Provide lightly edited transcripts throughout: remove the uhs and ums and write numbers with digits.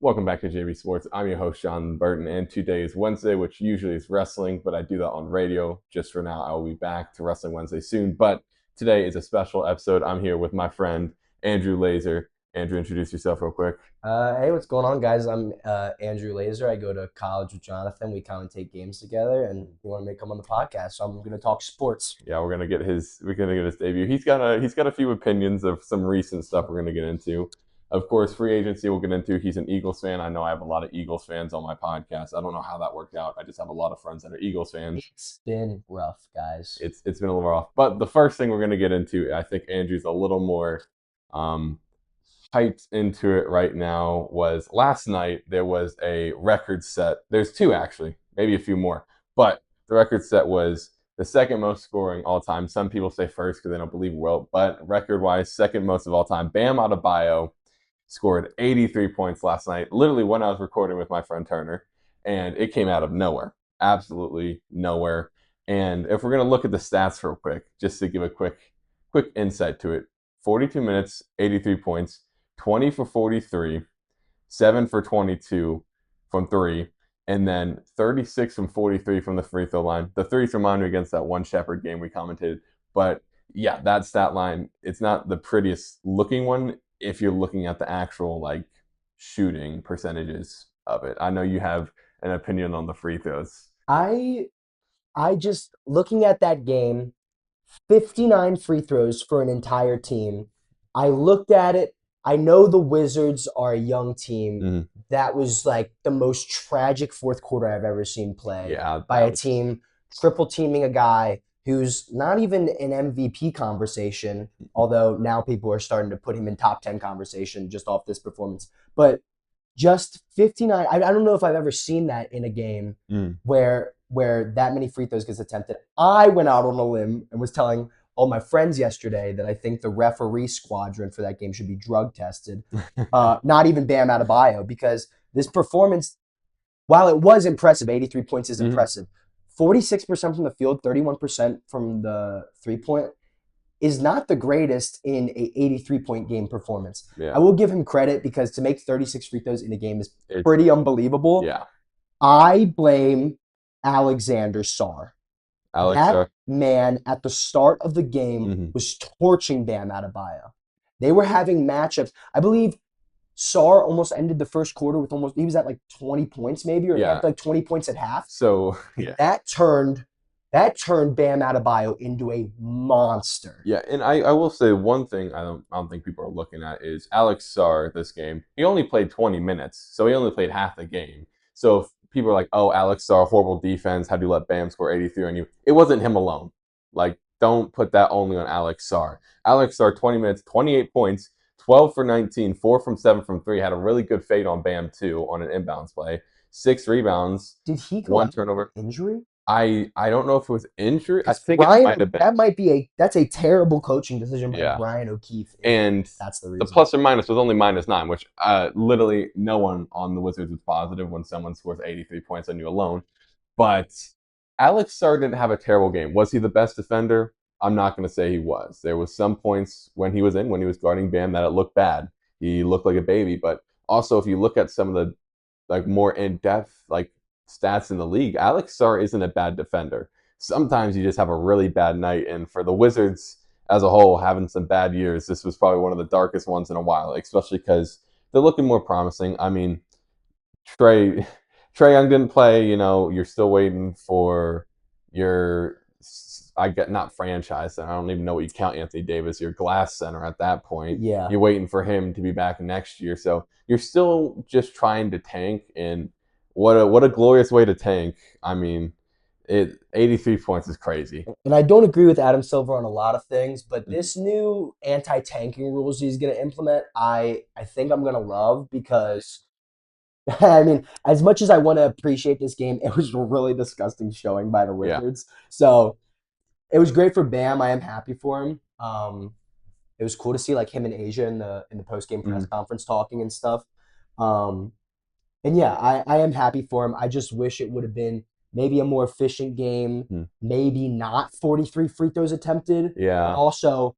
Welcome back to JBSports. I'm your host, John Burton, and today is Wednesday, which usually is wrestling, but I do that on radio. Just for now, I will be back to Wrestling Wednesday soon, but today is a special episode. I'm here with my friend, Andrew Laser. Andrew, introduce yourself real quick. Hey, what's going on, guys? I'm Andrew Laser. I go to college with Jonathan. We commentate games together, and he wanted me to come on the podcast, so I'm going to talk sports. Yeah, we're gonna get his debut. He's got a few opinions of some recent stuff we're gonna get into. Of course, free agency we'll get into. He's an Eagles fan. I know I have a lot of Eagles fans on my podcast. I don't know how that worked out. I just have a lot of friends that are Eagles fans. It's been rough, guys. It's been a little rough. But the first thing we're gonna get into, I think Andrew's a little more hyped into it right now, was last night there was a record set. There's two actually, maybe a few more. But the record set was the second most scoring all time. Some people say first because they don't believe Wilt, but record-wise, second most of all time. Bam Adebayo scored 83 points last night, literally when I was recording with my friend Turner, and it came out of nowhere. Absolutely nowhere. And if we're going to look at the stats real quick, just to give a quick insight to it, 42 minutes, 83 points, 20 for 43, 7 for 22 from 3, and then 36 from 43 from the free throw line. The threes remind me against that one Shepherd game we commented. But yeah, that stat line, it's not the prettiest looking one if you're looking at the actual shooting percentages of it. I know you have an opinion on the free throws. I just looking at that game, 59 free throws for an entire team. I looked at it. I know the Wizards are a young team. Mm-hmm. That was like the most tragic fourth quarter I've ever seen play by a team triple teaming a guy who's not even in MVP conversation, although now people are starting to put him in top 10 conversation just off this performance. But just 59, I don't know if I've ever seen that in a game where that many free throws gets attempted. I went out on a limb and was telling all my friends yesterday that I think the referee squadron for that game should be drug tested. Not even Bam Adebayo, because this performance, while it was impressive, 83 points is impressive. 46% from the field, 31% from the three-point is not the greatest in a 83-point game performance. Yeah. I will give him credit because to make 36 free throws in a game is pretty unbelievable. Yeah. I blame Alexander Sarr. That man at the start of the game was torching Bam Adebayo. They were having matchups. I believe Sarr almost ended the first quarter with he was at like 20 points maybe, or at like 20 points at half. So yeah, that turned Bam Adebayo into a monster. Yeah, and I will say one thing I don't think people are looking at is Alex Sarr this game. He only played 20 minutes, so he only played half the game. So if people are like, oh, Alex Sarr, horrible defense, how do you let Bam score 83 on you? It wasn't him alone. Don't put that only on Alex Sarr. Alex Sarr, 20 minutes, 28 points, 12 for 19, 4 from 7 from 3, had a really good fade on Bam too on an inbounds play. 6 rebounds. Did he go 1 turnover? Injury? I don't know if it was injury. I think it might have been. That's a terrible coaching decision by Brian O'Keefe. And that's the reason. The plus or minus was only -9, which literally no one on the Wizards was positive when someone scores 83 points on you alone. But Alex Sarr didn't have a terrible game. Was he the best defender? I'm not going to say he was. There was some points when he was guarding Bam, that it looked bad. He looked like a baby. But also, if you look at some of the more in-depth stats in the league, Alex Sarr isn't a bad defender. Sometimes you just have a really bad night, and for the Wizards as a whole, having some bad years, this was probably one of the darkest ones in a while, especially because they're looking more promising. I mean, Trae Young didn't play. You're still waiting for your, not franchise, I don't even know what you count Anthony Davis, your glass center at that point. Yeah. You're waiting for him to be back next year. So you're still just trying to tank, and what a glorious way to tank. I mean, 83 points is crazy. And I don't agree with Adam Silver on a lot of things, but this new anti-tanking rules he's going to implement, I think I'm going to love, because I mean, as much as I want to appreciate this game, it was a really disgusting showing by the Wizards. Yeah. So it was great for Bam. I am happy for him. It was cool to see him and Asia in the post-game press conference talking and stuff. And yeah, I am happy for him. I just wish it would have been maybe a more efficient game, maybe not 43 free throws attempted. Yeah. Also,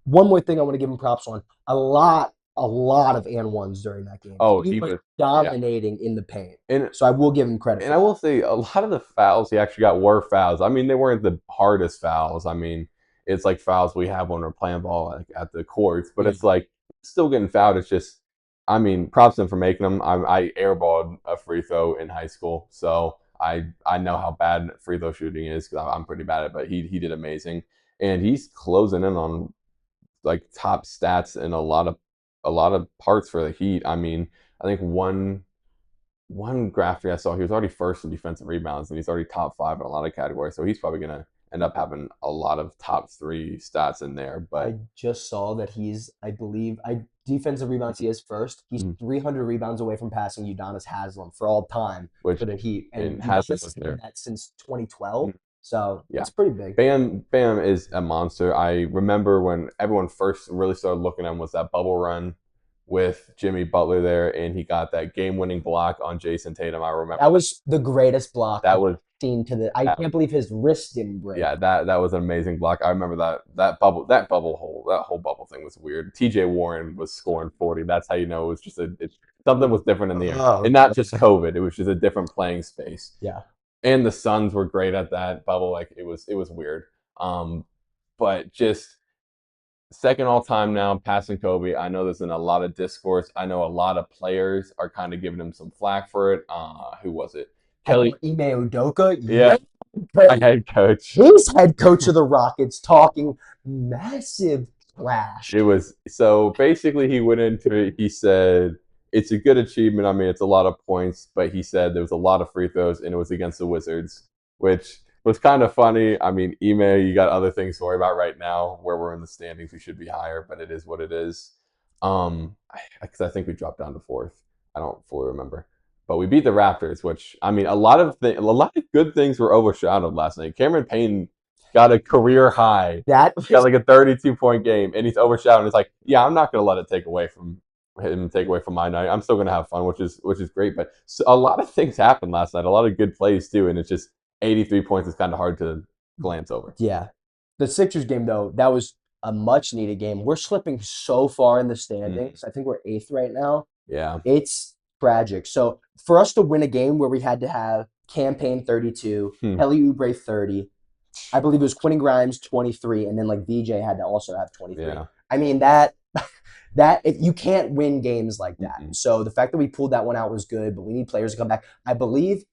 one more thing I want to give him props on. A lot a lot of and ones during that game. Oh, He he was was, yeah. dominating in the paint. And So I will give him credit and for I that. will say a lot of the fouls he actually got were fouls. I mean, they weren't the hardest fouls. I mean, it's like fouls we have when we're playing ball like, at the courts, but Yeah. it's like still getting fouled. It's just, I mean, props to him for making them. I airballed a free throw in high school, so I know how bad free throw shooting is because I'm pretty bad at it. But he did amazing, and he's closing in on like top stats in a lot of parts for the Heat. I mean, I think one graphic I saw, he was already first in defensive rebounds, and he's already top 5 in a lot of categories. So he's probably going to end up having a lot of top 3 stats in there. I But just saw that he's, I believe, defensive rebounds he is first. He's 300 rebounds away from passing Udonis Haslem for all time which for the Heat, and and Haslem Udonis was has done there. that since 2012. Mm, So yeah, it's pretty big. Bam is a monster. I remember when everyone first really started looking at him was that bubble run with Jimmy Butler there, and he got that game-winning block on Jason Tatum. I remember That was the greatest block that I've was seen to the. I that can't believe his wrist didn't break. yeah, that was an amazing block. I remember that whole bubble thing was weird. TJ Warren was scoring 40. That's how you know it was just something was different in the air. Oh, And not just COVID. It was just a different playing space. yeah. And the Suns were great at that bubble. Like it was weird. But just second all time now, passing Kobe. I know there's been a lot of discourse. I know a lot of players are kind of giving him some flack for it. Who was it? Kelly. Ime Udoka, Yeah, my head coach. his head coach of the Rockets talking massive trash. It was so basically he went into it. He said it's a good achievement. I mean, it's a lot of points, but he said there was a lot of free throws and it was against the Wizards, which was kind of funny. I mean, Ime, you got other things to worry about right now. Where we're in the standings, we should be higher, but it is what it is. Because I think we dropped down to 4th. I don't fully remember, but we beat the Raptors, which I mean, a lot of good things were overshadowed last night. Cameron Payne got a career high. That He got like a 32-point game, and he's overshadowed. And it's like, yeah, I'm not going to let it take away from him, take away from my night. I'm still going to have fun, which is great. But a lot of things happened last night. A lot of good plays too, and it's just 83 points is kind of hard to glance over. Yeah. The Sixers game, though, that was a much needed game. We're slipping so far in the standings. I think we're 8th right now. Yeah. It's tragic. So for us to win a game where we had to have Campaign 32, Kelly Oubre 30, I believe it was Quentin Grimes 23, and then like VJ had to also have 23. Yeah. I mean that if you can't win games like that. So the fact that we pulled that one out was good, but we need players to come back. I believe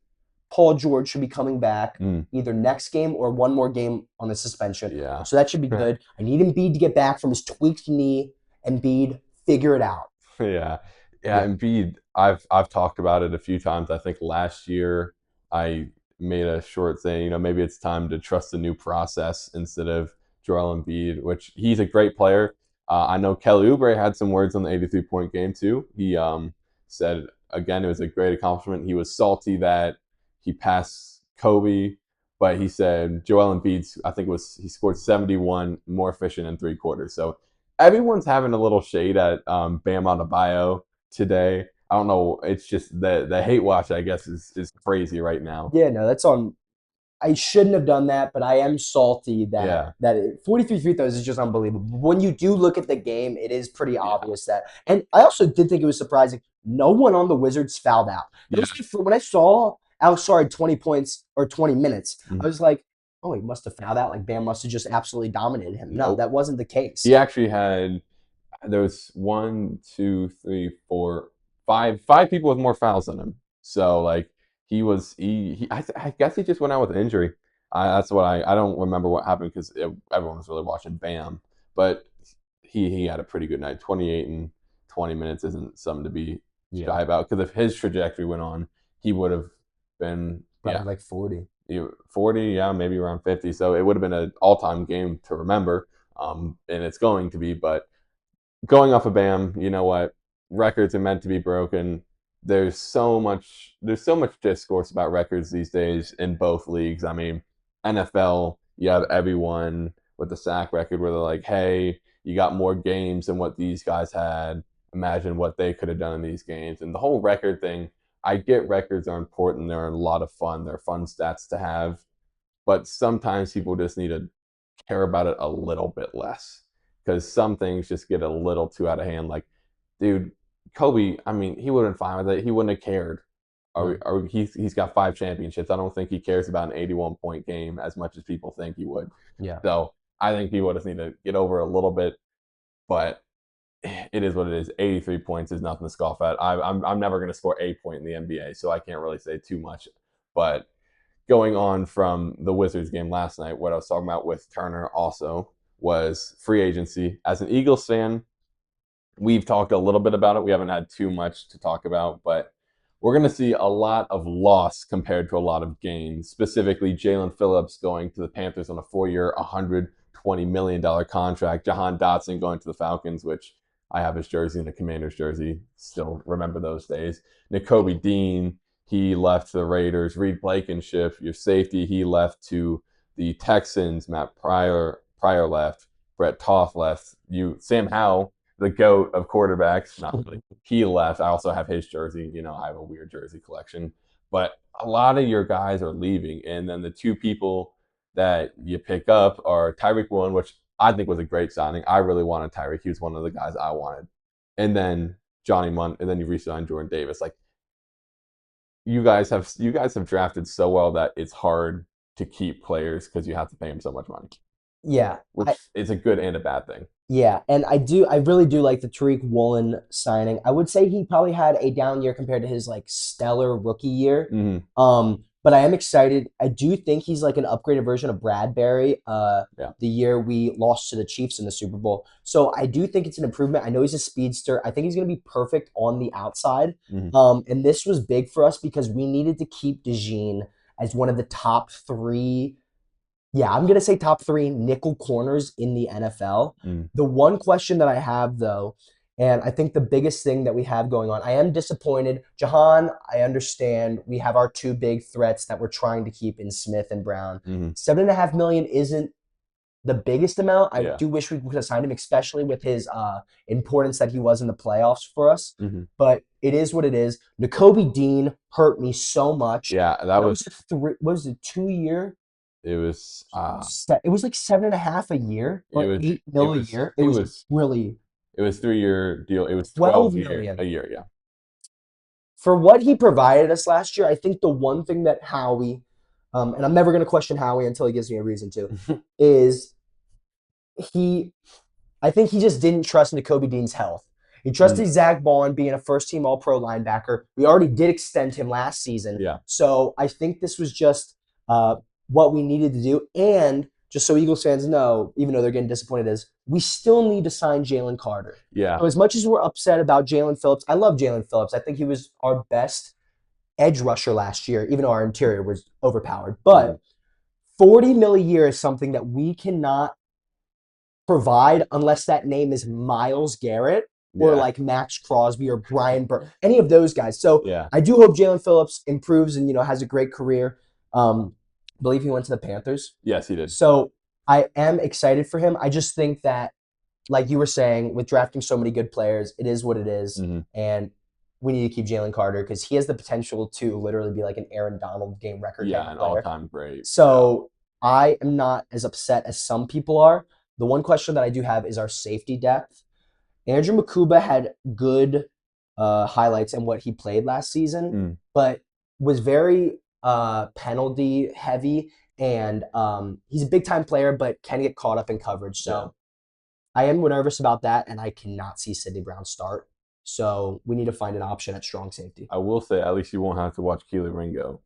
Paul George should be coming back either next game or one more game on the suspension. Yeah. So that should be good. I need Embiid to get back from his tweaked knee. Embiid, figure it out. Yeah. Embiid, I've talked about it a few times. I think last year I made a short saying, maybe it's time to trust the new process instead of Joel Embiid, which he's a great player. I know Kelly Oubre had some words on the 83-point game too. He said, again, it was a great accomplishment. He was salty that he passed Kobe, but he said Joel Embiid, I think he scored 71, more efficient in 3 quarters. So everyone's having a little shade at Bam Adebayo today. I don't know. It's just the hate watch, I guess, is crazy right now. Yeah, no, that's on. I shouldn't have done that, but I am salty that 43 free throws is just unbelievable. When you do look at the game, it is pretty obvious that. And I also did think it was surprising. No one on the Wizards fouled out. When I saw Alex Sarr had 20 points or 20 minutes, I was like, oh, he must have fouled out. Like Bam must have just absolutely dominated him. No, that wasn't the case. He actually had. There was 1, 2, 3, 4, 5 people with more fouls than him. So like I guess he just went out with an injury. That's what I don't remember what happened because everyone was really watching Bam, but he had a pretty good night. 28 and 20 minutes isn't something to be shy about because if his trajectory went on, he would have been probably like 40. 40, yeah, maybe around 50. So it would have been an all-time game to remember, and it's going to be. But going off of Bam, you know what? Records are meant to be broken. There's so much discourse about records these days in both leagues. I mean, NFL, you have everyone with the sack record where they're like, hey, you got more games than what these guys had. Imagine what they could have done in these games. And the whole record thing, I get records are important. They're a lot of fun. They're fun stats to have. But sometimes people just need to care about it a little bit less because some things just get a little too out of hand. Like dude, Kobe, I mean, he would have been fine with it. He wouldn't have cared. Mm. He's got 5 championships. I don't think he cares about an 81-point game as much as people think he would. Yeah. So I think people just need to get over a little bit. But it is what it is. 83 points is nothing to scoff at. I'm never going to score a point in the NBA, so I can't really say too much. But going on from the Wizards game last night, what I was talking about with Turner also was free agency. As an Eagles fan, we've talked a little bit about it. We haven't had too much to talk about, but we're going to see a lot of loss compared to a lot of gains. Specifically, Jalen Phillips going to the Panthers on a 4-year, $120 million contract. Jahan Dotson going to the Falcons, which I have his jersey and a Commanders jersey. Still remember those days. Nakobe Dean, he left to the Raiders. Reed Blankenship, your safety, he left to the Texans. Matt Pryor left. Brett Toth left. Sam Howell, the GOAT of quarterbacks, not really. He left. I also have his jersey. I have a weird jersey collection. But a lot of your guys are leaving. And then the two people that you pick up are Tyreek Woolen, which I think was a great signing. I really wanted Tyreek. He was one of the guys I wanted. And then Johnny Munn, and then you re-signed Jordan Davis. Like you guys have drafted so well that it's hard to keep players because you have to pay them so much money. Yeah. Which is a good and a bad thing. Yeah, and I really do like the Tariq Woolen signing. I would say he probably had a down year compared to his like stellar rookie year. But I am excited. I do think he's like an upgraded version of Bradbury. The year we lost to the Chiefs in the Super Bowl. So I do think it's an improvement. I know he's a speedster. I think he's going to be perfect on the outside. And this was big for us because we needed to keep DeJean as one of the top 3. Yeah, I'm going to say top 3 nickel corners in the NFL. The one question that I have, though, and I think the biggest thing that we have going on, I am disappointed. Jahan, I understand we have our 2 big threats that we're trying to keep in Smith and Brown. $7.5 million isn't the biggest amount. I do wish we could have signed him, especially with his importance that he was in the playoffs for us. But it is what it is. Nakobe Dean hurt me so much. Yeah, that was what was it, 2-year? It was like 7.5 a year, or 8 mil a year. It was really. It was 3-year deal. It was 12 million a year. Yeah. For what he provided us last year, I think the one thing that Howie, and I'm never going to question Howie until he gives me a reason to, is I think he just didn't trust Nakobe Dean's health. He trusted Zach Bond being a first-team All-Pro linebacker. We already did extend him last season. Yeah. So I think this was just what we needed to do. And just so Eagles fans know, even though they're getting disappointed, is we still need to sign Jalen Carter. Yeah. So as much as we're upset about Jalen Phillips, I love Jalen Phillips. I think he was our best edge rusher last year, even though our interior was overpowered. But $40 million a year is something that we cannot provide unless that name is Myles Garrett or like Max Crosby or Brian Burke, any of those guys. So I do hope Jalen Phillips improves and has a great career. Believe he went to the Panthers. Yes, he did. So I am excited for him. I just think that, like you were saying, with drafting so many good players, it is what it is. And we need to keep Jalen Carter because he has the potential to literally be like an Aaron Donald game record. Yeah, an all-time great. So I am not as upset as some people are. The one question that I do have is our safety depth. Andrew Makuba had good highlights in what he played last season, but was very penalty heavy, and he's a big time player, but can get caught up in coverage. So I am nervous about that, and I cannot see Sidney Brown start. So we need to find an option at strong safety. I will say, at least you won't have to watch Keely Ringo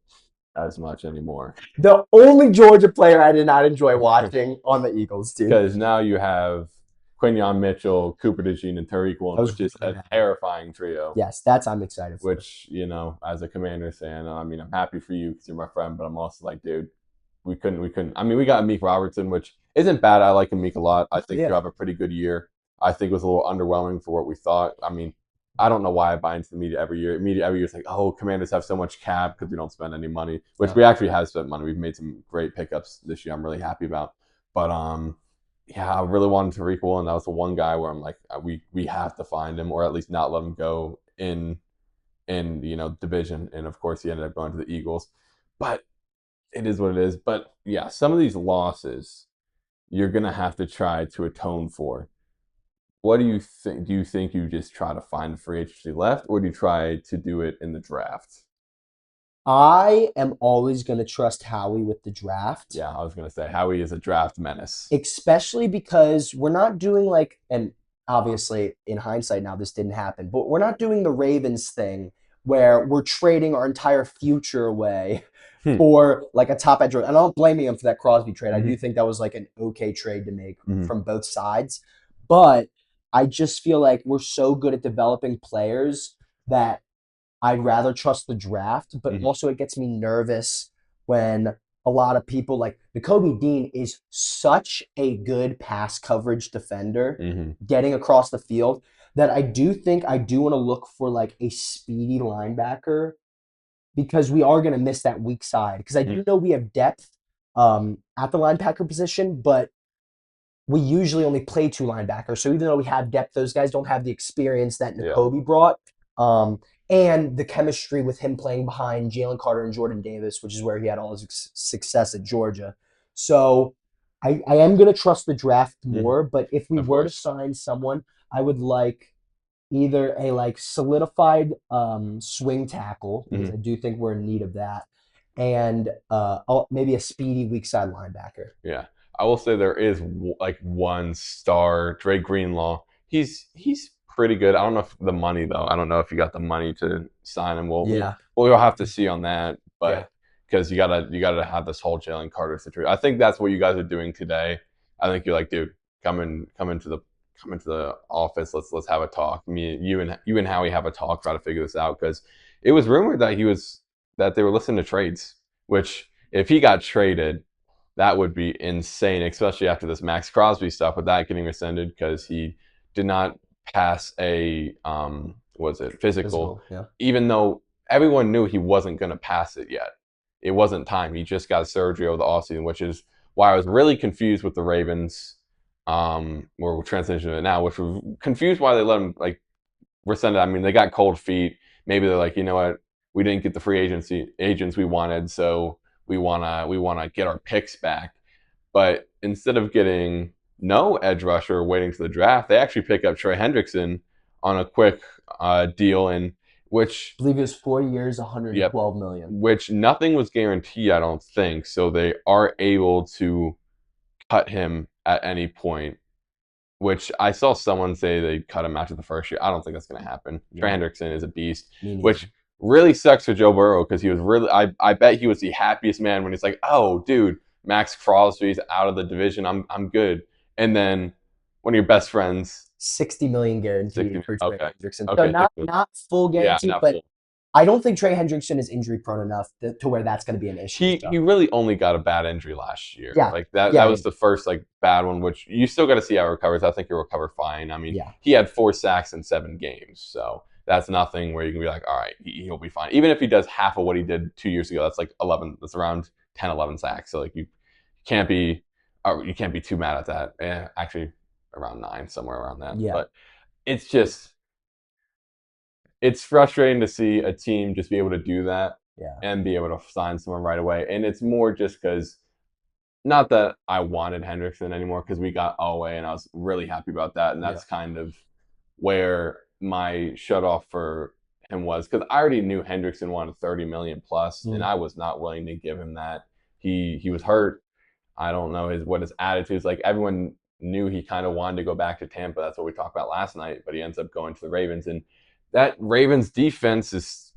as much anymore. The only Georgia player I did not enjoy watching on the Eagles team. Because now you have Quinyon Mitchell, Cooper DeJean, and Tariq Woolen, which is a terrifying trio. Yes, I'm excited for. Which, as a Commanders fan, I'm happy for you because you're my friend, but I'm also like, dude, we couldn't. I mean, we got Meek Robertson, which isn't bad. I like Meek a lot. I think he'll have a pretty good year. I think it was a little underwhelming for what we thought. I mean, I don't know why I buy into the media every year. Media every year is like, oh, Commanders have so much cap because we don't spend any money, which we actually have spent money. We've made some great pickups this year. I'm really happy about. But I really wanted Tariq Woolen. That was the one guy where I'm like, we have to find him or at least not let him go in division. And of course, he ended up going to the Eagles. But it is what it is. But yeah, some of these losses you're gonna have to try to atone for. What do you think? Do you think you just try to find the free agency left, or do you try to do it in the draft? I am always going to trust Howie with the draft. Yeah, I was gonna say Howie is a draft menace. Especially because we're not doing like, and obviously in hindsight now this didn't happen, but we're not doing the Ravens thing where we're trading our entire future away for like a top edge. And I'm not blaming him for that Crosby trade. I do think that was like an okay trade to make from both sides. But I just feel like we're so good at developing players that I'd rather trust the draft, but also it gets me nervous when a lot of people like Nakobe Dean is such a good pass coverage defender getting across the field that I do think I do want to look for like a speedy linebacker because we are going to miss that weak side. Because I do know we have depth at the linebacker position, but we usually only play two linebackers. So even though we have depth, those guys don't have the experience that Nakobe brought. And the chemistry with him playing behind Jalen Carter and Jordan Davis, which is where he had all his success at Georgia. So I am going to trust the draft more, but if we were to sign someone, I would like either a like solidified swing tackle, because I do think we're in need of that, and maybe a speedy weak side linebacker. Yeah. I will say there is like one star, Dre Greenlaw. He's pretty good. I don't know if the money though. I don't know if you got the money to sign him. We'll have to see on that. But because you gotta have this whole Jalen Carter situation. I think that's what you guys are doing today. I think you're like, dude, come into the office. Let's have a talk. You and Howie have a talk. Try to figure this out because it was rumored that they were listening to trades. Which if he got traded, that would be insane, especially after this Max Crosby stuff with that getting rescinded because he did not pass a physical, even though everyone knew he wasn't going to pass it yet. It wasn't time. He just got surgery over the offseason, which is why I was really confused with the Ravens. We're transitioning to it now, which was confused why they let him like rescind it. I mean, they got cold feet. Maybe they're like, you know what, we didn't get the free agents we wanted, so we wanna get our picks back. But instead of getting no edge rusher waiting to the draft, they actually pick up Trey Hendrickson on a quick deal, and which I believe it was 4 years, $112 million. Which nothing was guaranteed, I don't think. So they are able to cut him at any point. Which I saw someone say they cut him after the first year. I don't think that's going to happen. Trey Hendrickson is a beast, which really sucks for Joe Burrow because he was really. I bet he was the happiest man when he's like, "Oh, dude, Max Crosby's out of the division. I'm good." And then one of your best friends, $60 million guaranteed for Trey Hendrickson. Okay. So not full guarantee, but full. I don't think Trey Hendrickson is injury prone enough to where that's going to be an issue. He really only got a bad injury last year. Like that was the first like bad one, which you still got to see how it recovers. I think he'll recover fine. I mean, he had 4 sacks in 7 games, so that's nothing where you can be like, all right, he'll be fine. Even if he does half of what he did 2 years ago, that's like 11. That's around 10, 11 sacks. So like you can't be too mad at that. Actually, around 9, somewhere around that. Yeah. But it's just. It's frustrating to see a team just be able to do that and be able to sign someone right away. And it's more just because, not that I wanted Hendrickson anymore because we got Elway and I was really happy about that. And that's kind of where my shut off for him was because I already knew Hendrickson wanted 30 million plus, and I was not willing to give him that. He was hurt. I don't know what his attitude is like. Everyone knew he kind of wanted to go back to Tampa. That's what we talked about last night, but he ends up going to the Ravens. And that Ravens defense is,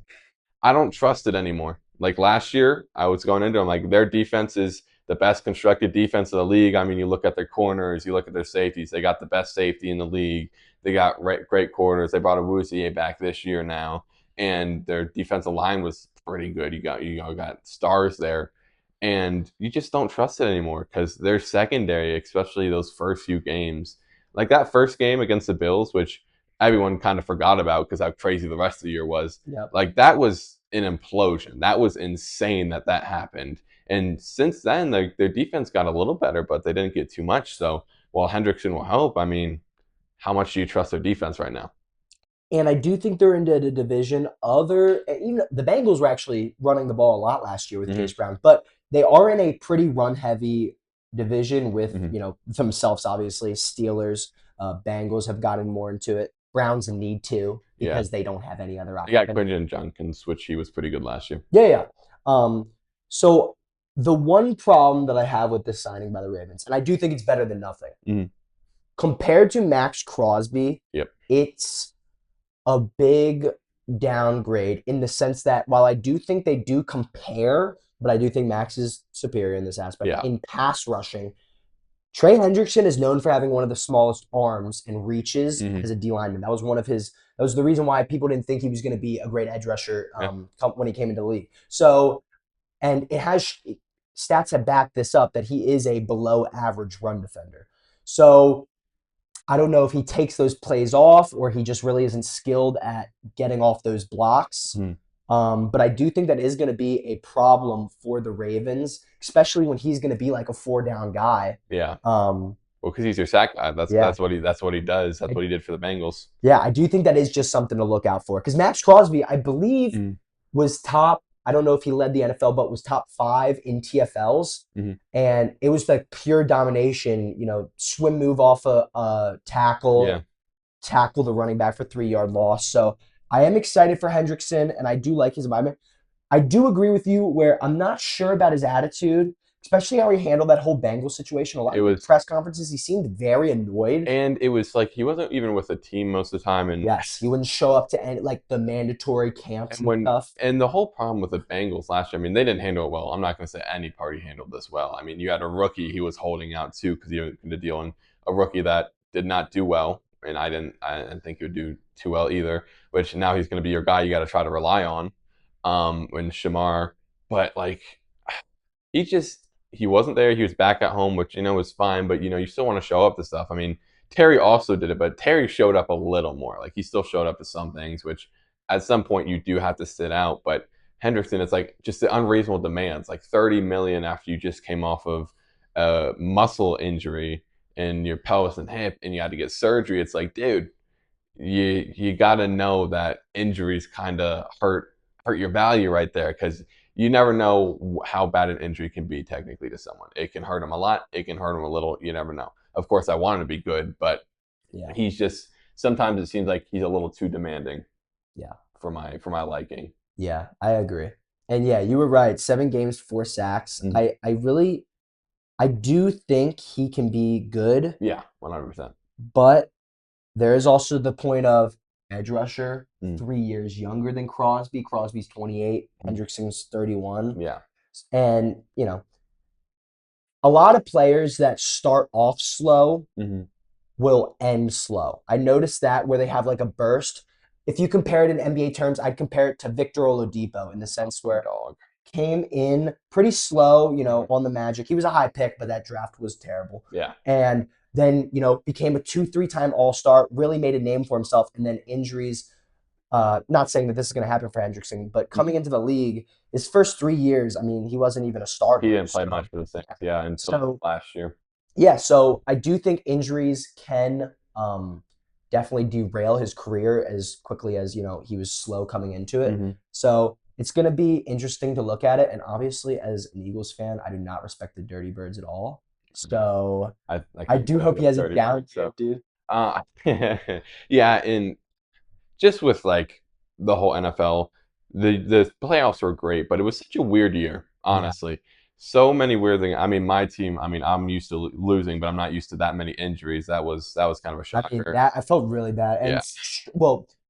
I don't trust it anymore. Like last year, I was going into them like their defense is the best constructed defense of the league. I mean, you look at their corners, you look at their safeties. They got the best safety in the league. They got great corners. They brought Awuzie back this year now, and their defensive line was pretty good. You got stars there, and you just don't trust it anymore because their secondary, especially those first few games, like that first game against the Bills, which everyone kind of forgot about because how crazy the rest of the year was. Like that was an implosion. That was insane that happened. And since then, their defense got a little better, but they didn't get too much. So while Hendrickson will help, I mean, how much do you trust their defense right now? And I do think they're into the division. Even the Bengals were actually running the ball a lot last year with Chase Brown, but they are in a pretty run-heavy division with themselves, obviously, Steelers, Bengals have gotten more into it. Browns need to because they don't have any other option. Yeah, Quentin Jenkins, which he was pretty good last year. Yeah. So the one problem that I have with this signing by the Ravens, and I do think it's better than nothing, compared to Max Crosby, it's a big downgrade in the sense that while I do think they do compare, but I do think Max is superior in this aspect. In pass rushing, Trey Hendrickson is known for having one of the smallest arms and reaches as a D lineman. That was the reason why people didn't think he was going to be a great edge rusher when he came into the league. So, and it has stats that back this up that he is a below average run defender. So I don't know if he takes those plays off or he just really isn't skilled at getting off those blocks. But I do think that is going to be a problem for the Ravens, especially when he's going to be like a 4-down guy. Yeah. Well, because he's your sack guy. That's what he does. That's what he did for the Bengals. Yeah, I do think that is just something to look out for. Because Max Crosby, I believe, was top. I don't know if he led the NFL, but was top 5 in TFLs. And it was like pure domination, swim move off a tackle, tackle the running back for 3-yard loss. So I am excited for Hendrickson, and I do like his environment. I do agree with you where I'm not sure about his attitude, especially how he handled that whole Bengals situation. A lot of press conferences, he seemed very annoyed. And it was like he wasn't even with the team most of the time. And yes, he wouldn't show up to any, like the mandatory camps and stuff. And the whole problem with the Bengals last year, I mean, they didn't handle it well. I'm not going to say any party handled this well. I mean, you had a rookie he was holding out too because he was going to deal in a rookie that did not do well. And I didn't think he would do too well either, which now he's going to be your guy you got to try to rely on when Shamar. But like, he wasn't there. He was back at home, which, was fine. But, you still want to show up to stuff. I mean, Terry also did it, but Terry showed up a little more. Like, he still showed up to some things, which at some point you do have to sit out. But Hendrickson, it's like just the unreasonable demands, like $30 million after you just came off of a muscle injury in your pelvis and hip and you had to get surgery. It's like, dude, you got to know that injuries kind of hurt your value right there, because you never know how bad an injury can be technically to someone. It can hurt them a lot. It can hurt them a little. You never know. Of course, I want him to be good, but he's just, sometimes it seems like he's a little too demanding. Yeah. For my liking. Yeah, I agree. And yeah, you were right. 7 games, 4 sacks. I do think he can be good. Yeah, 100%. But there is also the point of edge rusher, 3 years younger than Crosby. Crosby's 28, Hendrickson's 31. Yeah. And, a lot of players that start off slow will end slow. I noticed that where they have like a burst. If you compare it in NBA terms, I'd compare it to Victor Oladipo in the sense where came in pretty slow, on the Magic. He was a high pick, but that draft was terrible. Yeah. And then, became a 2-3-time All-Star, really made a name for himself, and then injuries. Not saying that this is going to happen for Hendrickson, but coming into the league, his first 3 years, I mean, he wasn't even a starter. He didn't play much for the Saints, until last year. Yeah, so I do think injuries can definitely derail his career as quickly as, he was slow coming into it. So it's going to be interesting to look at it. And obviously, as an Eagles fan, I do not respect the Dirty Birds at all. So I do hope he has a down year, dude. Yeah, and just with like the whole NFL, the playoffs were great, but it was such a weird year, honestly. Yeah. So many weird things. I mean, my team, I'm used to losing, but I'm not used to that many injuries. That was kind of a shocker. I felt really bad. And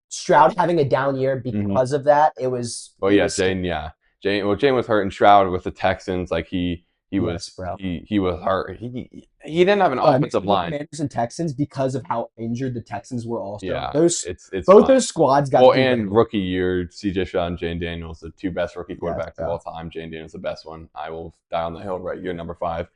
Stroud having a down year because of that, it was. Oh yeah, Jane was hurt, and Stroud with the Texans, like he was hurt. He didn't have an offensive line. Commanders and Texans because of how injured the Texans were also. Yeah, it's both those squads got. And rookie year, C.J. Stroud and Jane Daniels, the 2 best rookie quarterbacks of all time. Jane Daniels the best one. I will die on the hill right here, number 5.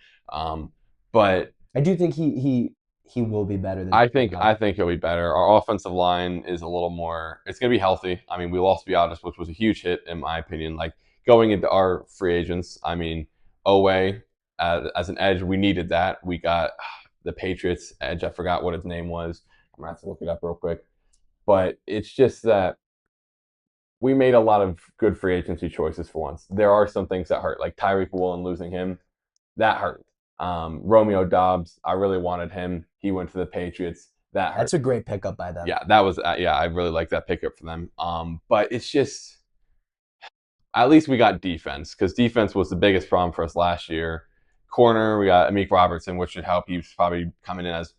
But I do think he will be better than. I think he'll be better. Our offensive line is a little more. It's going to be healthy. I mean, we lost Biotis, which was a huge hit in my opinion. Like going into our free agents, I mean, Owe as an edge, we needed that. We got the Patriots edge. I forgot what his name was. I'm going to have to look it up real quick. But it's just that we made a lot of good free agency choices for once. There are some things that hurt, like Tyreek Woolen losing him. That hurt. Romeo Doubs, I really wanted him. He went to the Patriots. That hurt. That's a great pickup by them. Yeah, that was I really like that pickup for them. But it's just at least we got defense because defense was the biggest problem for us last year. Corner, we got Amik Robertson, which should help. He's probably coming in as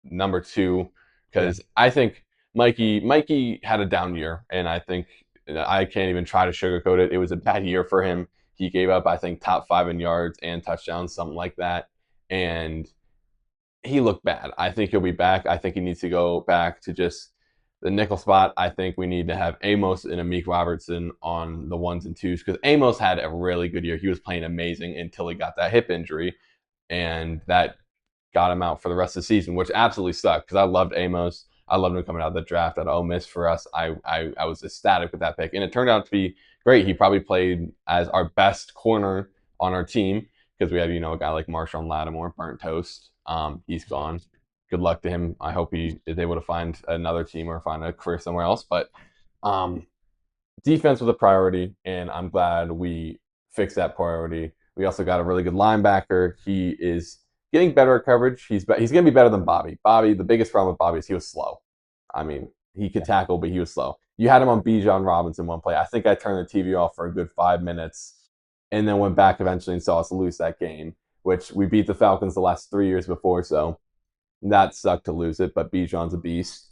number 2 because I think Mikey had a down year, and I think I can't even try to sugarcoat it. It was a bad year for him. He gave up, I think, top 5 in yards and touchdowns, something like that, and he looked bad. I think he'll be back. I think he needs to go back to just the nickel spot. I think we need to have Amos and Amik Robertson on the 1s and 2s because Amos had a really good year. He was playing amazing until he got that hip injury, and that got him out for the rest of the season, which absolutely sucked because I loved Amos. I loved him coming out of the draft at Ole Miss for us. I was ecstatic with that pick, and it turned out to be great. He probably played as our best corner on our team because we have a guy like Marshawn Lattimore, burnt toast. He's gone. Good luck to him. I hope he is able to find another team or find a career somewhere else. But defense was a priority, and I'm glad we fixed that priority. We also got a really good linebacker. He is getting better at coverage. He's going to be better than Bobby. Bobby, the biggest problem with Bobby is he was slow. I mean, he could tackle, but he was slow. You had him on Bijan Robinson one play. I think I turned the TV off for a good 5 minutes and then went back eventually and saw us lose that game, which we beat the Falcons the last 3 years before, so that sucked to lose it, but Bijan's a beast.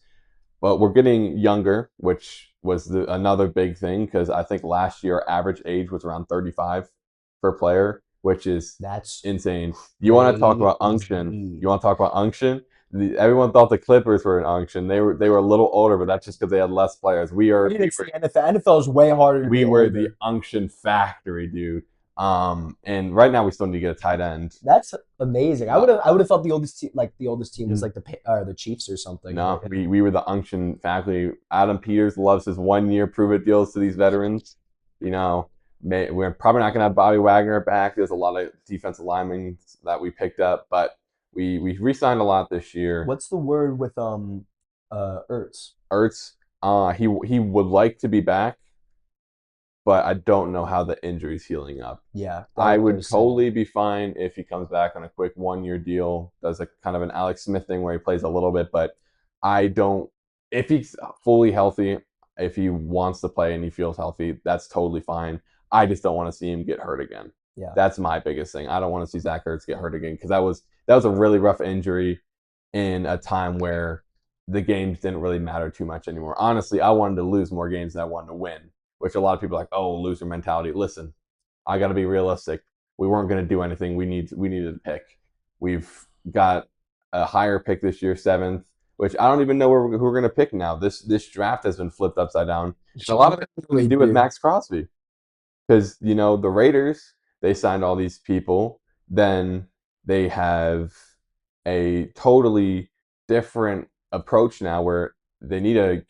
But we're getting younger, which was another big thing because I think last year our average age was around 35 per player, which is insane. You want to talk about unction? Everyone thought the Clippers were an unction. They were a little older, but that's just because they had less players. The NFL is way harder. We were the unction factory, dude. And right now we still need to get a tight end. That's amazing. I would have thought the oldest team was like the Chiefs or something. No, we were the unction faculty. Adam Peters loves his 1-year prove it deals to these veterans. We're probably not gonna have Bobby Wagner back. There's a lot of defensive linemen that we picked up, but we re-signed a lot this year. What's the word with Ertz? He would like to be back, but I don't know how the injury's healing up. Yeah. I would totally be fine if he comes back on a quick 1-year deal, does a kind of an Alex Smith thing where he plays a little bit, but if he's fully healthy, if he wants to play and he feels healthy, that's totally fine. I just don't want to see him get hurt again. Yeah. That's my biggest thing. I don't want to see Zach Ertz get hurt again because that was a really rough injury in a time where the games didn't really matter too much anymore. Honestly, I wanted to lose more games than I wanted to win, which a lot of people are like, oh, loser mentality. Listen, I got to be realistic. We weren't going to do anything. We needed to pick. We've got a higher pick this year, 7th, which I don't even know who we're going to pick now. This draft has been flipped upside down. And a lot of it has to do with Max Crosby. Because, the Raiders, they signed all these people. Then they have a totally different approach now where they need to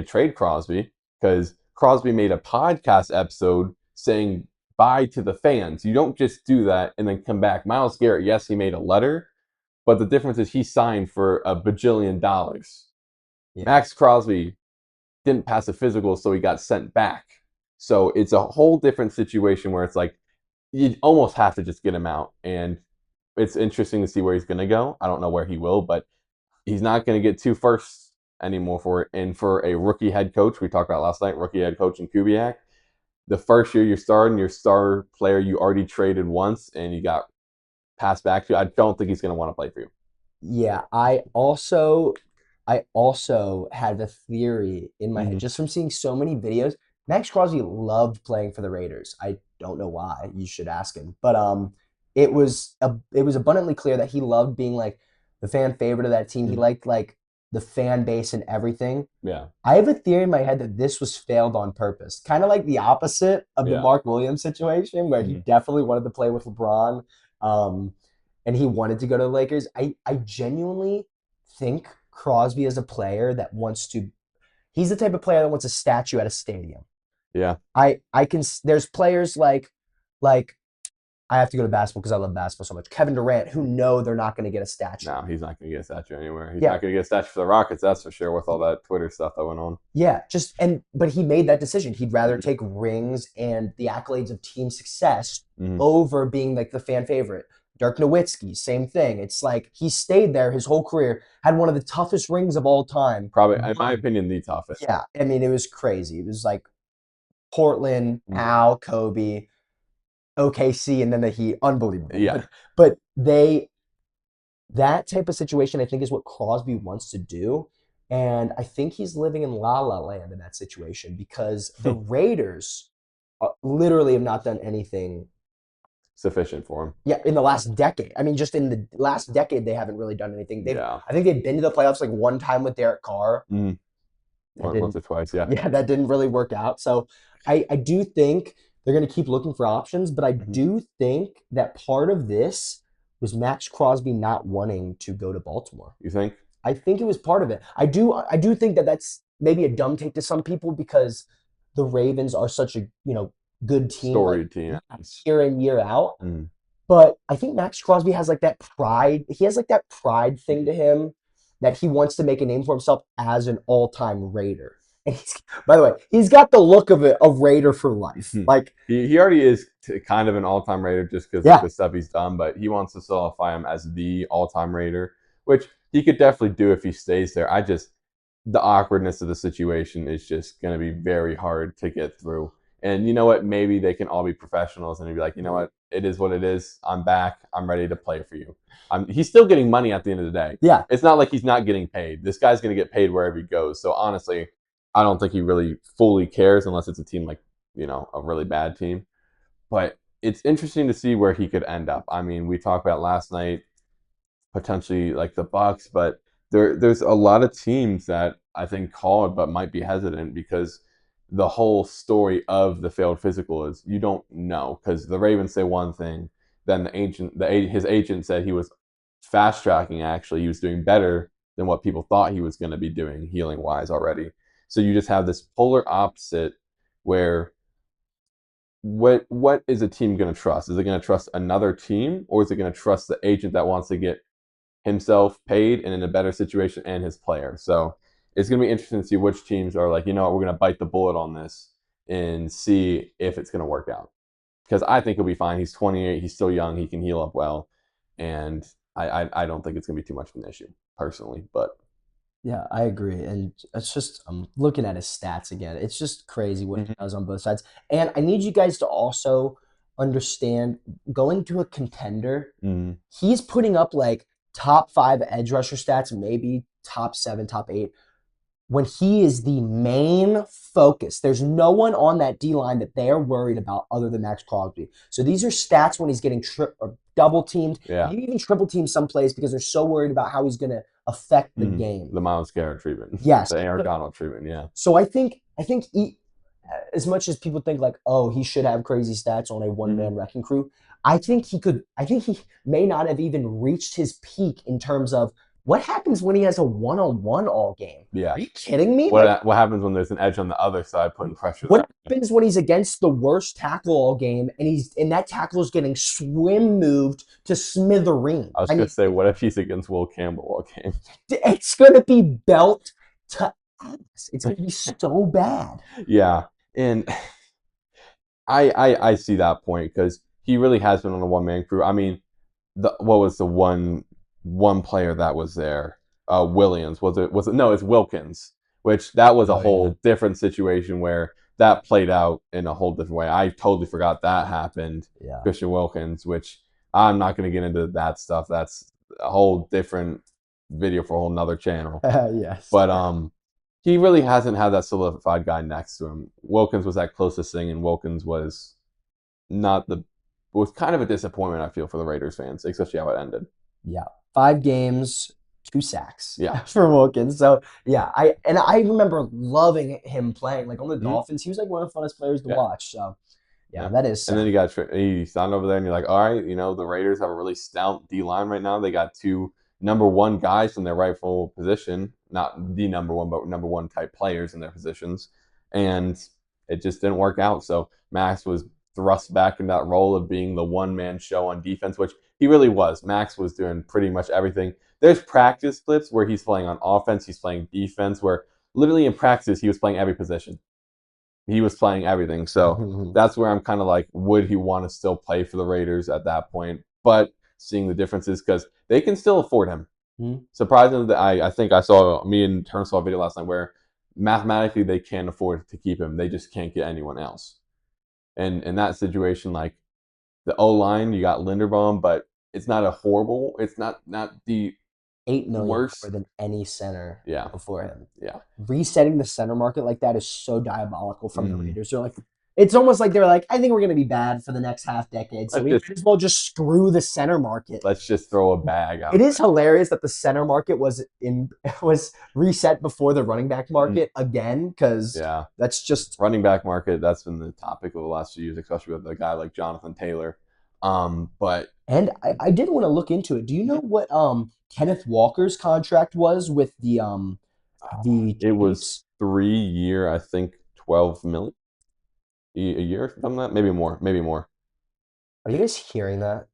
trade Crosby because Crosby made a podcast episode saying bye to the fans. You don't just do that and then come back. Myles Garrett, yes, he made a letter, but the difference is he signed for $1 bajillion. Yeah. Max Crosby didn't pass a physical, so he got sent back. So it's a whole different situation where it's like you almost have to just get him out. And it's interesting to see where he's going to go. I don't know where he will, but he's not going to get 2 firsts anymore for it. And for a rookie head coach, we talked about last night, rookie head coach in Kubiak, the first year you're starting, your star player you already traded once and you got passed back to, I don't think he's going to want to play for you. Yeah, I also had the theory in my head just from seeing so many videos. Max Crosby loved playing for the Raiders. I don't know why. You should ask him. But it was abundantly clear that he loved being like the fan favorite of that team. He liked like the fan base and everything. Yeah. I have a theory in my head that this was failed on purpose. Kind of like the opposite of the Mark Williams situation where he definitely wanted to play with LeBron and he wanted to go to the Lakers. I genuinely think Crosby is a player that wants to – he's the type of player that wants a statue at a stadium. Yeah. There's players like I have to go to basketball because I love basketball so much. Kevin Durant, who know they're not going to get a statue. No, he's not going to get a statue anywhere. He's not going to get a statue for the Rockets, that's for sure, with all that Twitter stuff that went on. Yeah, but he made that decision. He'd rather take rings and the accolades of team success over being like the fan favorite. Dirk Nowitzki, same thing. It's like he stayed there his whole career, had one of the toughest rings of all time. Probably, in my opinion, the toughest. Yeah, I mean, it was crazy. It was like Portland, Al, Kobe, OKC, and then the Heat. Unbelievable. Yeah. But that type of situation, I think, is what Crosby wants to do. And I think he's living in La La Land in that situation because the Raiders literally have not done anything sufficient for him. Yeah, in the last decade. I mean, just in the last decade, they haven't really done anything. I think they've been to the playoffs like one time with Derek Carr. Once or twice, yeah. Yeah, that didn't really work out. So I do think they're going to keep looking for options, but I do think that part of this was Max Crosby not wanting to go to Baltimore. You think? I think it was part of it. I do think that that's maybe a dumb take to some people because the Ravens are such a, good team. Storied team. Year in, year out. But I think Max Crosby has like that pride. He has like that pride thing to him that he wants to make a name for himself as an all-time Raider. And by the way, he's got the look of a Raider for life. Like he already is kind of an all-time Raider just because of the stuff he's done, but he wants to solidify him as the all-time Raider, which he could definitely do if he stays there. The awkwardness of the situation is just going to be very hard to get through. And you know what? Maybe they can all be professionals and be like, you know what? It is what it is. I'm back. I'm ready to play for you. He's still getting money at the end of the day. Yeah. It's not like he's not getting paid. This guy's going to get paid wherever he goes. So honestly, I don't think he really fully cares unless it's a team like, a really bad team. But it's interesting to see where he could end up. I mean, we talked about last night, potentially like the Bucks, but there's a lot of teams that I think called but might be hesitant because the whole story of the failed physical is you don't know because the Ravens say one thing, then his agent said he was fast tracking. Actually, he was doing better than what people thought he was going to be doing healing wise already. So you just have this polar opposite where what is a team going to trust? Is it going to trust another team or is it going to trust the agent that wants to get himself paid and in a better situation and his player? So it's going to be interesting to see which teams are like, you know what, we're going to bite the bullet on this and see if it's going to work out. Because I think he'll be fine. He's 28. He's still young. He can heal up well. And I don't think it's going to be too much of an issue, personally. But yeah, I agree. And it's just, I'm looking at his stats again. It's just crazy what he does on both sides. And I need you guys to also understand, going to a contender, he's putting up like top 5 edge rusher stats, maybe top 7, top 8, when he is the main focus. There's no one on that D-line that they're worried about other than Max Crosby. So these are stats when he's getting double teamed, maybe even triple teamed some plays because they're so worried about how he's going to affect the game. The Myles Garrett treatment. Yes. The Aaron Donald treatment, yeah. So I think as much as people think like, oh, he should have crazy stats on a one-man wrecking crew, I think he may not have even reached his peak in terms of what happens when he has a one-on-one all game. Yeah. Are you kidding me? What happens when there's an edge on the other side putting pressure? What happens when he's against the worst tackle all game and that tackle is getting swim moved to smithereens? I was going to say, what if he's against Will Campbell all game? It's going to be belt to ass. It's going to be so bad. Yeah. And I see that point because he really has been on a one-man crew. I mean, what was the one player that was there? Williams. Was it? No, it's Wilkins, which that was a whole different situation where that played out in a whole different way. I totally forgot that happened. Yeah. Christian Wilkins, which I'm not going to get into that stuff. That's a whole different video for a whole nother channel. Yes. But he really hasn't had that solidified guy next to him. Wilkins was that closest thing, and Wilkins was was kind of a disappointment, I feel, for the Raiders fans, especially how it ended. Yeah. 5 games, 2 sacks. Yeah. For Wilkins. So yeah, I remember loving him playing. Like on the Dolphins, he was like one of the funnest players to watch. So yeah, that is sad. And then you stand over there and you're like, all right, the Raiders have a really stout D-line right now. They got 2 number 1 guys in their rightful position, not the number 1, but number 1 type players in their positions. And it just didn't work out. So Max was thrust back in that role of being the one-man show on defense, which he really was. Max was doing pretty much everything. There's practice clips where he's playing on offense, he's playing defense, where literally in practice he was playing every position. He was playing everything. So that's where I'm kind of like, would he want to still play for the Raiders at that point? But seeing the differences because they can still afford him. Surprisingly, I think me and Turner saw a video last night where mathematically they can't afford to keep him. They just can't get anyone else. And in that situation, like the O line, you got Linderbaum, but it's not a horrible. It's not the $8 million worst more than any center before him. Yeah, resetting the center market like that is so diabolical from the Raiders. They're like, it's almost like they're like, I think we're going to be bad for the next half decade, so we might as well just screw the center market. Let's just throw a bag out. It is hilarious that the center market was reset before the running back market again, because that's just running back market. That's been the topic of the last few years, especially with a guy like Jonathan Taylor. But I did want to look into it. Do you know what Kenneth Walker's contract was with the it was 3 year, I think $12 million a year, something like that. Maybe more. Are you guys hearing that?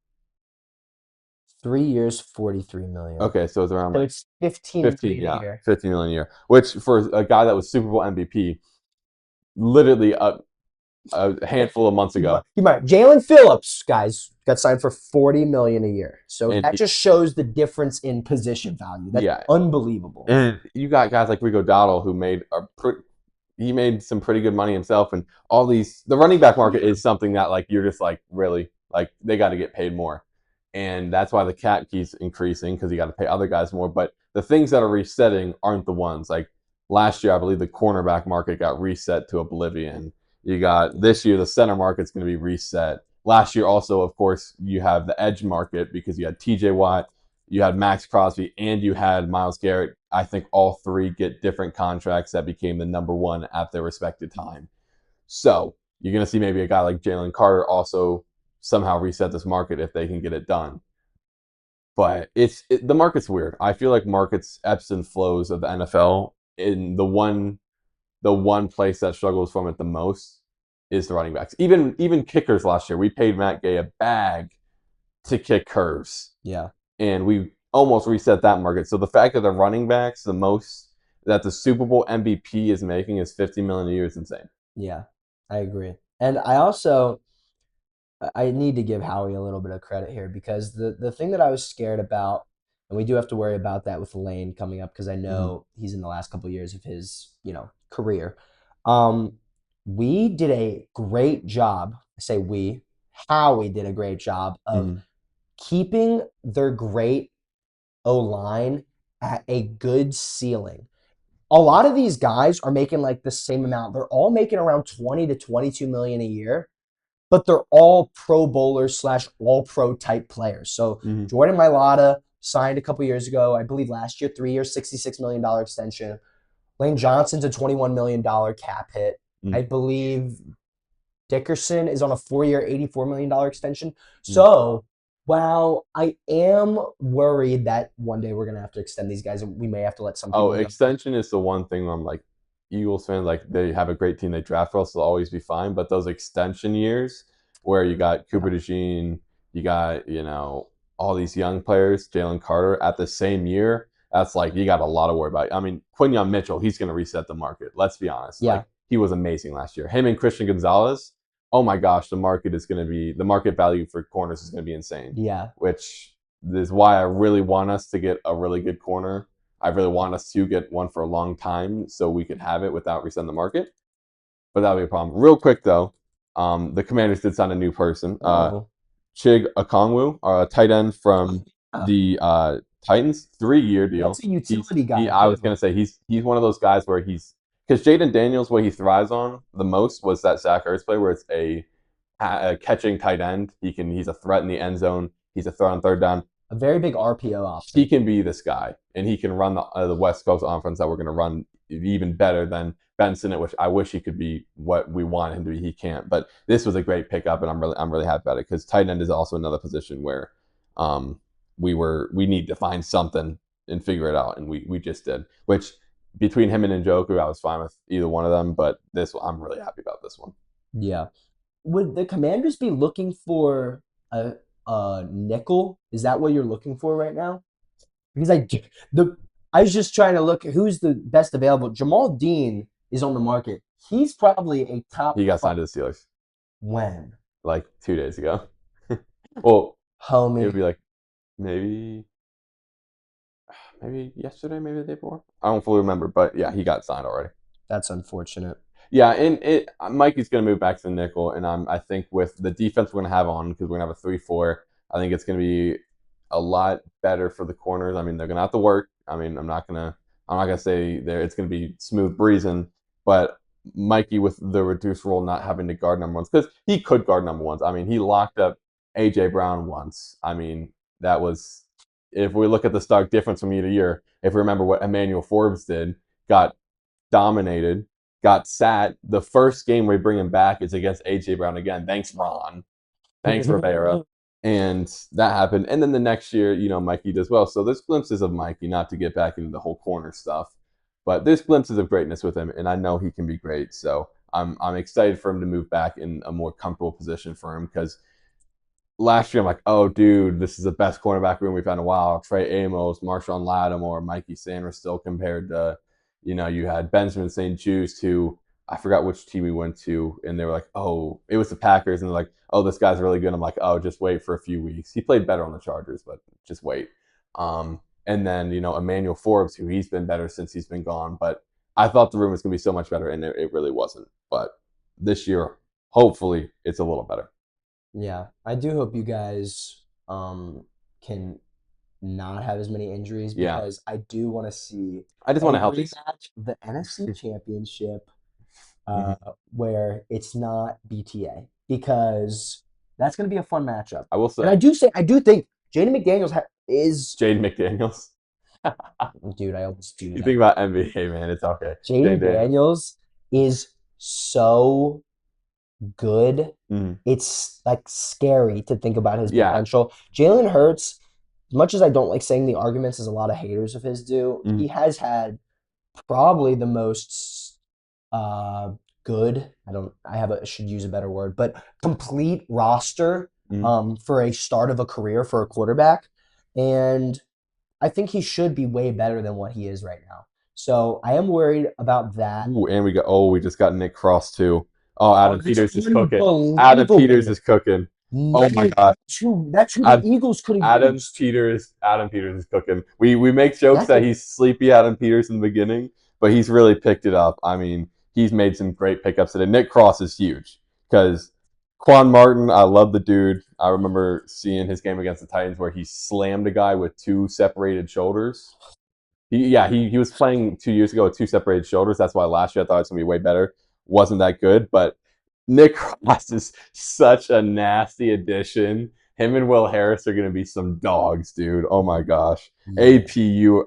3 years, $43 million. Okay, so it's around. So it's 15 a year. 15 million a year, which for a guy that was Super Bowl MVP, literally a handful of months ago. Jalen Phillips, guys, got signed for $40 million a year. So that just shows the difference in position value. That's unbelievable. And you got guys like Rico Dowdle who made he made some pretty good money himself, and all these the running back market is something that like you're just like really like they got to get paid more, and that's why the cap keeps increasing because you got to pay other guys more. But the things that are resetting aren't the ones like last year. I believe the cornerback market got reset to oblivion. You got this year the center market's going to be reset. Last year also, of course, you have the edge market because you had T.J. Watt, you had Max Crosby, and you had Myles Garrett. I think all three get different contracts that became the number one at their respective time. So you're going to see maybe a guy like Jalen Carter also somehow reset this market if they can get it done. But the market's weird. I feel like markets ebbs and flows of the NFL. In the one place that struggles from it the most is the running backs. Even kickers last year, we paid Matt Gay a bag to kick curves. Yeah. And we almost reset that market. So the fact that the running backs, the most that the Super Bowl MVP is making is $50 million a year is insane. Yeah, I agree. And I need to give Howie a little bit of credit here because the thing that I was scared about, and we do have to worry about that with Lane coming up because I know he's in the last couple of years of his, career. We did a great job. I say Howie did a great job of keeping their great O-line at a good ceiling. A lot of these guys are making like the same amount. They're all making around 20 to 22 million a year, but they're all Pro Bowlers / all pro type players. So Jordan Mailata signed a couple years ago, I believe last year, 3 years, $66 million extension. Lane Johnson's a $21 million cap hit. I believe Dickerson is on a 4-year, $84 million extension. So while I am worried that one day we're going to have to extend these guys and we may have to let some people extension is the one thing where I'm like, Eagles fans, like they have a great team they draft for us, they'll always be fine. But those extension years where you got Cooper DeJean, you got, all these young players, Jalen Carter at the same year, that's like you got a lot to worry about. I mean, Quinyon Mitchell, he's going to reset the market. Let's be honest. Yeah. Like, he was amazing last year. Him and Christian Gonzalez, oh my gosh, the market value for corners is going to be insane. Yeah. Which is why I really want us to get a really good corner. I really want us to get one for a long time so we could have it without resetting the market. But that'll be a problem. Real quick, though, the Commanders did sign a new person. Chig Okongwu, a tight end from the Titans, 3-year deal. That's a utility guy. I was going to say, he's one of those guys where because Jaden Daniels, what he thrives on the most was that Zach Ertz play where it's a catching tight end. He's a threat in the end zone. He's a threat on third down. A very big RPO option. He can be this guy, and he can run the West Coast offense that we're going to run even better than Benson, which I wish he could be what we want him to be. He can't, but this was a great pickup, and I'm really happy about it because tight end is also another position where we need to find something and figure it out, and we just did. Which between him and Njoku, I was fine with either one of them, but I'm really happy about this one. Yeah. Would the Commanders be looking for a nickel? Is that what you're looking for right now? Because I was just trying to look at who's the best available. Jamal Dean is on the market. He's probably a top. He got signed to the Steelers. When? Like 2 days ago. Well, homie, it would be like maybe yesterday, maybe the day before. I don't fully remember, but yeah, he got signed already. That's unfortunate. Yeah, and Mikey's going to move back to the nickel, and I think with the defense we're going to have on, because we're going to have a 3-4, I think it's going to be a lot better for the corners. I mean, they're going to have to work. I mean, I'm not going to say there it's going to be smooth breezing, but Mikey with the reduced role, not having to guard number ones, because he could guard number ones. I mean, he locked up AJ Brown once. I mean, that was, if we look at the stark difference from year to year, if we remember what Emmanuel Forbes did, got dominated, got sat. The first game we bring him back is against AJ Brown again. Thanks, Ron. Thanks, Rivera. And that happened. And then the next year, Mikey does well. So there's glimpses of Mikey, not to get back into the whole corner stuff, but there's glimpses of greatness with him, and I know he can be great. So I'm excited for him to move back in a more comfortable position for him, because last year I'm like, oh, dude, this is the best cornerback room we've had in a while. Trey Amos, Marshawn Lattimore, Mikey Sanders still compared to, you had Benjamin St. Juste, who I forgot which team we went to, and they were like, oh, it was the Packers, and they're like, oh, this guy's really good. I'm like, oh, just wait for a few weeks. He played better on the Chargers, but just wait. And then, Emmanuel Forbes, who he's been better since he's been gone, but I thought the room was going to be so much better, and it really wasn't. But this year, hopefully, it's a little better. Yeah, I do hope you guys can not have as many injuries, because I do want to see I just want to help rematch the NFC Championship where it's not BTA, because that's going to be a fun matchup. I will say. And I do think Jaden McDaniels is Jaden McDaniels. Dude, I almost do that. You think about NBA, man, it's okay. Jaden Daniels is so good. It's like scary to think about his potential. Jalen Hurts, as much as I don't like saying the arguments, as a lot of haters of his do, he has had probably the most good, should use a better word, but complete roster for a start of a career for a quarterback. And I think he should be way better than what he is right now. So I am worried about that. Ooh, and we just got Nick Cross too. Oh, Adam Peters is cooking. Adam Peters is cooking. Oh my God. That's who the Eagles could have used. Adam Peters is cooking. We make jokes that he's sleepy Adam Peters in the beginning, but he's really picked it up. I mean, he's made some great pickups today. Nick Cross is huge, because Quan Martin, I love the dude. I remember seeing his game against the Titans where he slammed a guy with 2 separated shoulders. He was playing 2 years ago with 2 separated shoulders. That's why last year I thought it was going to be way better. Wasn't that good, but Nick Cross is such a nasty addition. Him and Will Harris are going to be some dogs, dude. Oh my gosh. APU,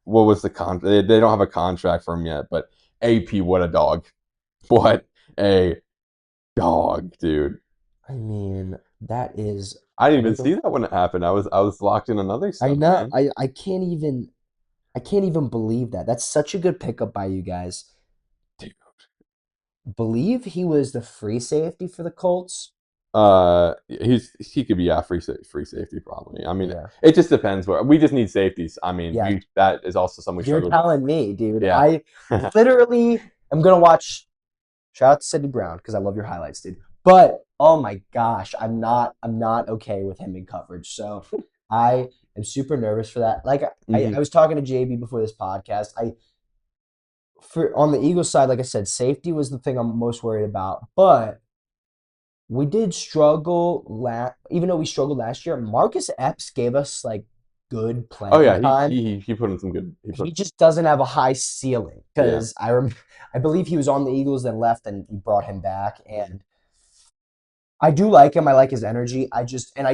what was the contract? They don't have a contract for him yet, but AP, what a dog. What a dog, dude. I mean, that is. I didn't even see that when it happened. I was locked in another stuff. I know. Man. I can't even believe that. That's such a good pickup by you guys. Dude. Believe he was the free safety for the Colts. He could be free safety probably. I mean, it just depends. We just need safeties. I mean, that is also something we You're telling me, dude. Yeah. I literally am gonna watch. Shout out to Sidney Brown, because I love your highlights, dude. But oh my gosh, I'm not okay with him in coverage. So I am super nervous for that. Like I was talking to JB before this podcast. On the Eagles side, like I said, safety was the thing I'm most worried about. But we did struggle even though we struggled last year. Marcus Epps gave us like good playing time. He put in some good. He just doesn't have a high ceiling, because I believe he was on the Eagles, then left, and we brought him back. And I do like him. I like his energy. I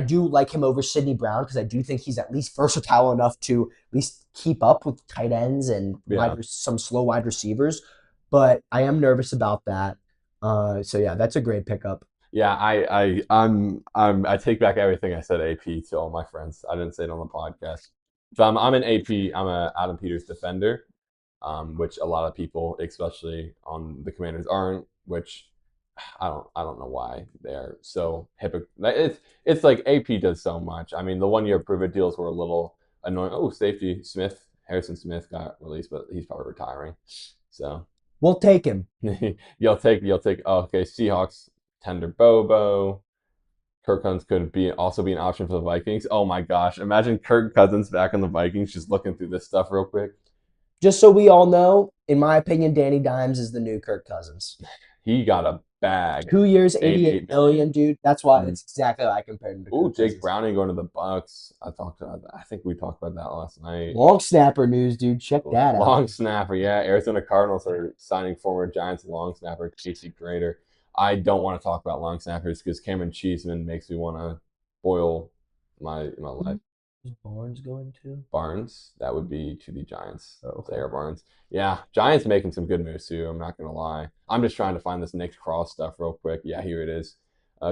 do like him over Sidney Brown, because I do think he's at least versatile enough to at least keep up with tight ends and some slow wide receivers. But I am nervous about that. So yeah, that's a great pickup. Yeah, I take back everything I said AP to all my friends. I didn't say it on the podcast. So I'm an AP. I'm a Adam Peters defender, which a lot of people, especially on the Commanders, aren't. Which I don't know why they're so hypocritical. It's like AP does so much. I mean, the 1 year prove it deals were a little annoying. Oh, safety Harrison Smith got released, but he's probably retiring. So we'll take him. You'll take. Oh, okay, Seahawks tender Bobo. Kirk Cousins could also be an option for the Vikings. Oh my gosh. Imagine Kirk Cousins back on the Vikings just looking through this stuff real quick. Just so we all know, in my opinion, Danny Dimes is the new Kirk Cousins. He got a bag. 2 years, 88 million, dude. That's why it's exactly how I compared him to Kirk Jake Cousins. Browning going to the Bucks. I think we talked about that last night. Long snapper news, dude. Check that out. Long snapper, yeah. Arizona Cardinals are signing former Giants long snapper Casey Grader. I don't want to talk about long snappers because Cameron Cheeseman makes me want to boil my life. Is Barnes going to? Barnes, that would be to the Giants. Oh, okay. Zaire Barnes. Yeah, Giants making some good moves too. I'm not gonna lie. I'm just trying to find this Nick Cross stuff real quick. Yeah, here it is.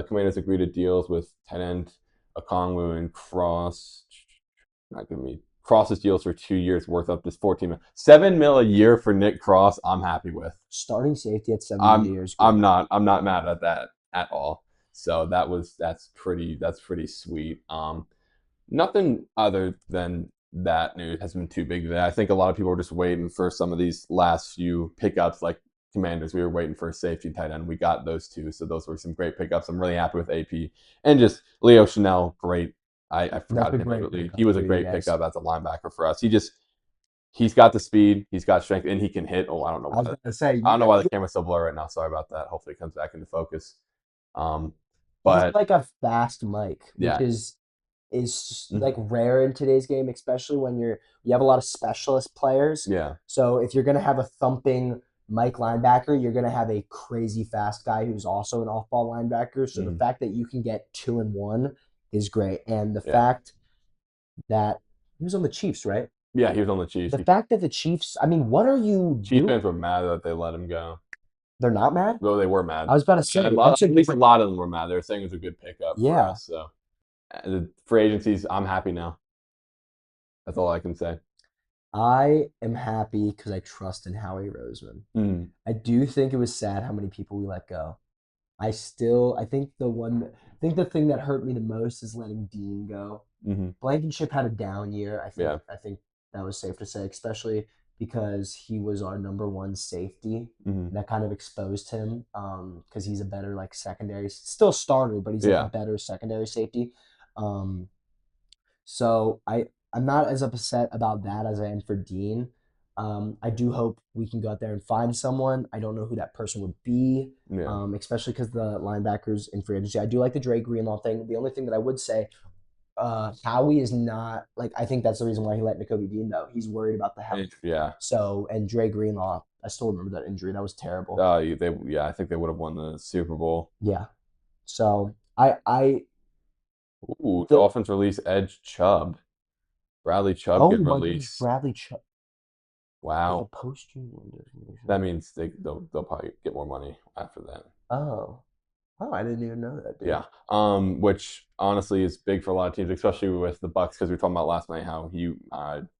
Commanders agreed to deals with tight end Okongwu and Cross. Not gonna be Cross's deals for 2 years worth up to 14 mil. $7 million a year for Nick Cross. I'm happy with. Starting safety at 7 years. I'm not mad at that at all. So that's pretty sweet. Nothing other than that news has been too big today. I think a lot of people were just waiting for some of these last few pickups, like Commanders. We were waiting for a safety tight end. We got those two, so those were some great pickups. I'm really happy with AP and just Leo Chanel. Great. I forgot him. He was a great pickup as a linebacker for us. He's got the speed, he's got strength, and he can hit. Oh, I don't know. I was going to say, I don't know why the camera's so blurry right now. Sorry about that. Hopefully, it comes back into focus. But he's like a fast Mike, which is like rare in today's game, especially when you have a lot of specialist players. Yeah. So if you're gonna have a thumping Mike linebacker, you're gonna have a crazy fast guy who's also an off-ball linebacker. So the fact that you can get 2 and 1 is great, and the fact that he was on the Chiefs, right? Yeah, he was on the Chiefs. The fact that the Chiefs, I mean, what are you Chiefs fans were mad that they let him go. They're not mad? No, they were mad. I was about to say. At least a lot of them were mad. They were saying it was a good pickup for us. So the free agencies, I'm happy now. That's all I can say. I am happy because I trust in Howie Roseman. I do think it was sad how many people we let go. I think the thing that hurt me the most is letting Dean go. Blankenship had a down year. I think that was safe to say, especially because he was our number one safety. That kind of exposed him because he's a better secondary, still starter, but he's a better secondary safety. So I'm not as upset about that as I am for Dean. I do hope we can go out there and find someone. I don't know who that person would be, especially because the linebackers in free agency. I do like the Dre Greenlaw thing. The only thing that I would say, Howie is not I think that's the reason why he let Nakobe Dean go. He's worried about the health. Yeah. So and Dre Greenlaw, I still remember that injury. That was terrible. I think they would have won the Super Bowl. Yeah. So the Dolphins release Edge Chubb. Bradley Chubb get released. Bradley Chubb. Wow. That means they'll probably get more money after that. Oh, I didn't even know that, dude. Yeah. Which honestly is big for a lot of teams, especially with the Bucks, because we were talking about last night how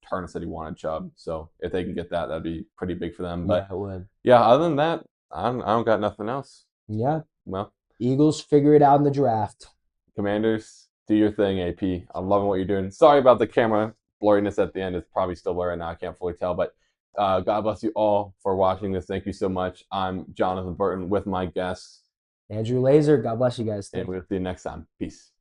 Turner said he wanted Chubb. So if they can get that, that'd be pretty big for them. But yeah, it would. Yeah, other than that, I don't got nothing else. Yeah. Well, Eagles figure it out in the draft. Commanders, do your thing, AP. I'm loving what you're doing. Sorry about the camera blurriness at the end. It's probably still blurry now. I can't fully tell, but God bless you all for watching this. Thank you so much. I'm Jonathan Burton with my guests. Andrew Laser. God bless you guys. And we'll see you next time. Peace.